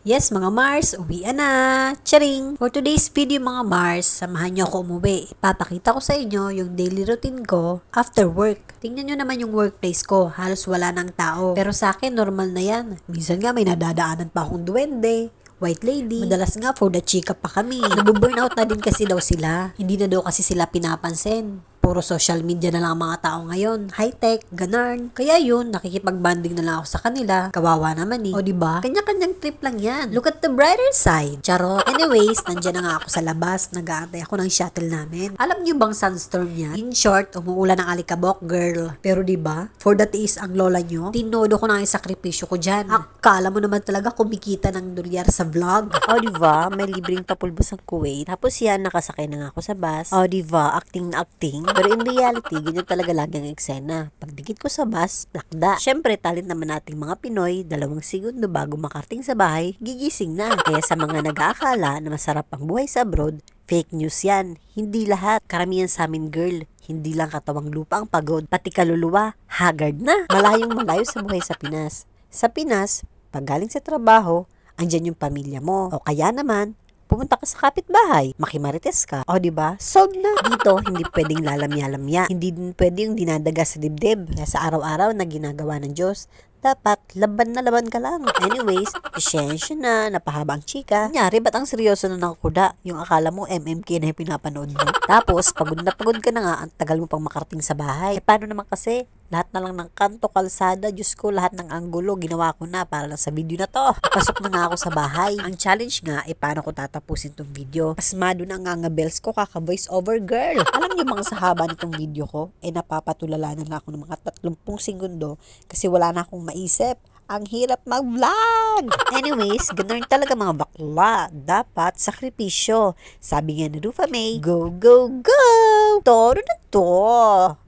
Yes mga Mars, uwian na! Charing! For today's video mga Mars, samahan nyo ako umuwi. Ipapakita ko sa inyo yung daily routine ko after work. Tingnan nyo naman yung workplace ko, halos wala ng tao. Pero sa akin, normal na yan. Minsan nga may nadadaanan pa akong duwende, white lady. Madalas nga for the chika pa kami. Nabuburnout na din kasi daw sila. Hindi na daw kasi sila pinapansin. Puro social media na lang ang mga tao ngayon. High-tech, ganun. Kaya yun, nakikipag-banding na lang ako sa kanila. Kawawa naman eh. O diba? Kanya-kanyang trip lang yan. Look at the brighter side. Charot. Anyways, nandyan na nga ako sa labas. Nag-aantay ako ng shuttle namin. Alam niyo bang sunstorm yan? In short, umuulan ng alikabok, girl. Pero diba? For that is ang lola nyo. Tinodo ko na yung sakripisyo ko dyan. Akala mo naman talaga kumikita ng dolyar sa vlog. O diba, may libreng papulbos ang Kuwait. Tapos yan, nakasakay na nga ako sa bus. O diba, acting na acting. Pero in reality, ganyan talaga lagi ang eksena. Pagdikit ko sa bus, plakda. Syempre, talent naman nating mga Pinoy, 2 segundo bago makarating sa bahay, gigising na. Kaya sa mga nag-aakala na masarap ang buhay sa abroad, fake news yan. Hindi lahat. Karamihan sa amin, girl. Hindi lang katawang lupa ang pagod, pati kaluluwa, haggard na. Malayong malayo sa buhay sa Pinas. Sa Pinas, pag galing sa trabaho, andyan yung pamilya mo. O kaya naman, pumunta ka sa kapitbahay, makimarites ka. O diba? Solved na. Dito, hindi pwedeng lalamya-lamya. Hindi din pwede yung dinadaga sa dibdib. Kaya sa araw-araw na ginagawa ng Diyos, dapat laban na laban ka lang. Anyways, pasensya na, napahaba ang chika. Kunyari, ba't ang seryoso na nakukuda? Yung akala mo MMK na yung pinapanood mo. Tapos, pagod ka na nga, ang tagal mo pang makarating sa bahay. Paano naman kasi? Lahat na lang ng kanto, kalsada, Diyos ko, lahat ng anggulo, ginawa ko na para lang sa video na to. Pasok na nga ako sa bahay. Ang challenge nga, paano ko tatapusin tong video? Pasmado na nga bells ko, kaka-voice over girl. Alam niyo mga sa haba nitong video ko, napapatulala na ako ng mga 30 segundo kasi wala na akong maisip. Ang hirap mag-vlog! Anyways, ganun talaga mga bakla. Dapat sakripisyo. Sabi nga ni Rufa May, go, go, go! Toro na to!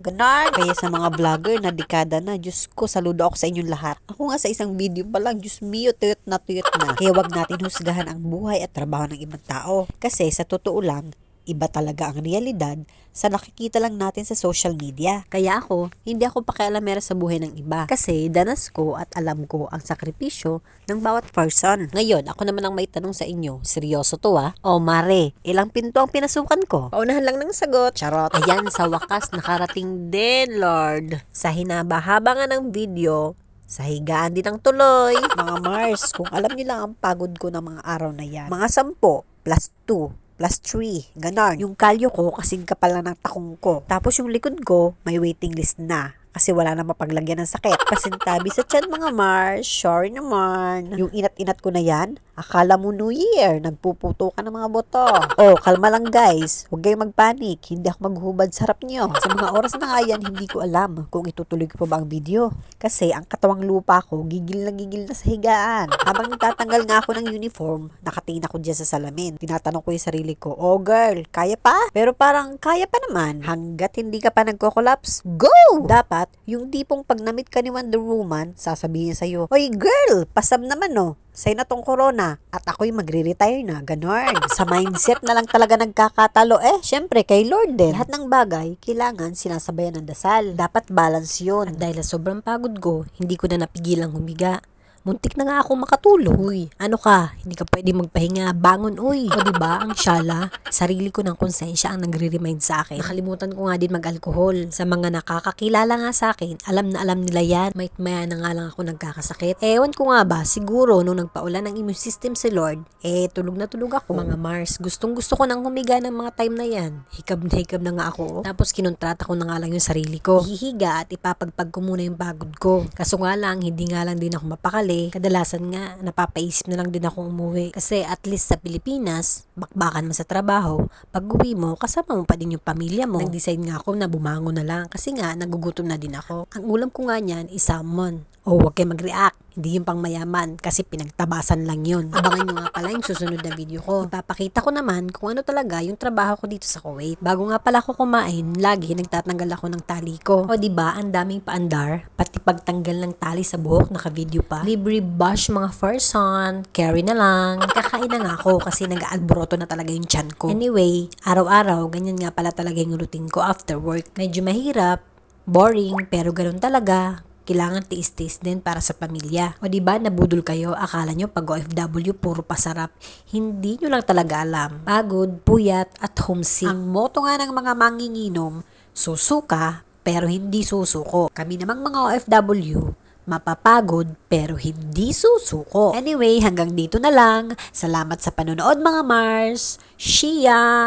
Ganun. Kaya sa mga vlogger na dekada na, Diyos ko, saludo ako sa inyong lahat. Ako nga sa isang video pa lang, Diyos mio, tuyot na tuyot na. Kaya wag natin husgahan ang buhay at trabaho ng ibang tao. Kasi sa totoo lang, iba talaga ang realidad sa nakikita lang natin sa social media. Kaya ako, hindi ako pakialamera sa buhay ng iba. Kasi danas ko at alam ko ang sakripisyo ng bawat person. Ngayon, ako naman ang may tanong sa inyo. Seryoso to O mare, ilang pinto ang pinasukan ko? Paunahan lang ng sagot. Charot. Ayan, sa wakas nakarating din, Lord. Sa hinaba-haba nga ng video, sa higaan din ang tuloy. Mga Mars, kung alam niyo lang ang pagod ko ng mga araw na yan. Mga 10 plus 2 plus 3, ganon. Yung kalyo ko, kasing kapal na ng takong ko. Tapos yung likod ko, may waiting list na. Kasi wala na mapaglagyan ng sakit. Pasintabi sa tiyan mga Mars, sorry naman. Yung inat-inat ko na yan, akala mo New Year, nagpuputo ka ng mga boto. Oh, kalma lang guys, huwag kayong magpanik, hindi ako maghuhubad sa harap nyo. Sa mga oras na nga yan, hindi ko alam kung itutuloy ko pa ba ang video. Kasi ang katawang lupa ko, gigil na sa higaan. Habang nagtatanggal nga ako ng uniform, nakatingin ako dyan sa salamin. Tinatanong ko yung sarili ko, oh girl, kaya pa? Pero parang kaya pa naman. Hanggat hindi ka pa nagko-collapse, go! Dapat, yung tipong pag namit ka ni Wonder Woman, sasabihin sa'yo, oy girl, pasam naman sa'yo na tong corona at ako'y magre-retire na, ganon. Sa mindset na lang talaga nagkakatalo syempre kay Lord din. Lahat ng bagay, kailangan sinasabayan ng dasal. Dapat balance yun. At dahil sa sobrang pagod ko, hindi ko na napigilang humiga. Muntik na nga ako makatulog. Uy, ano ka? Hindi ka pwede magpahinga. Bangon, uy. O diba, ang syala, sarili ko ng konsensya ang nagre-remind sa akin. Nakalimutan ko nga din mag-alkohol. Sa mga nakakakilala nga sa akin, alam na alam nila yan. Maya na nga lang ako nagkakasakit. Ewan ko nga ba, siguro nung nagpaulan ng immune system si Lord, tulog na tulog ako. Mga Mars, gustong gusto ko nang humiga ng mga time na yan. Hikab na hikab na nga ako. Tapos kinontrata ko na nga lang yung sarili ko. Hihiga at ipapagpag ko muna yung pagod ko. Kaso nga lang, hindi nga lang din ako mapakali. Kadalasan nga, napapaisip na lang din ako umuwi. Kasi at least sa Pilipinas, bakbakan mo sa trabaho, pag uwi mo, kasama mo pa din yung pamilya mo. Nag-decide nga ako na bumangon na lang kasi nga, nagugutom na din ako. Ang ulam ko nga niyan is salmon. Huwag kayo mag-react. Hindi yung pang mayaman kasi pinagtabasan lang yun. Abangan nyo nga pala yung susunod na video ko. Ipapakita ko naman kung ano talaga yung trabaho ko dito sa Kuwait. Bago nga pala ako kumain, lagi nagtatanggal ako ng tali ko. O diba, ang daming paandar, pati pagtanggal ng tali sa buhok, naka-video pa. Libre bash mga person, carry na lang. Kakain na nga ako kasi nag-aalboroto na talaga yung tiyan ko. Anyway, araw-araw, ganyan nga pala talaga yung routine ko after work. Medyo mahirap, boring, pero ganun talaga. kailangan tiis-tiis din para sa pamilya. O diba, nabudol kayo, akala nyo pag OFW puro pasarap. Hindi nyo lang talaga alam. Pagod, puyat, at homesick. Ang motto nga ng mga manginginom, susuka pero hindi susuko. Kami namang mga OFW, mapapagod pero hindi susuko. Anyway, hanggang dito na lang. Salamat sa panonood mga Mars. Shia!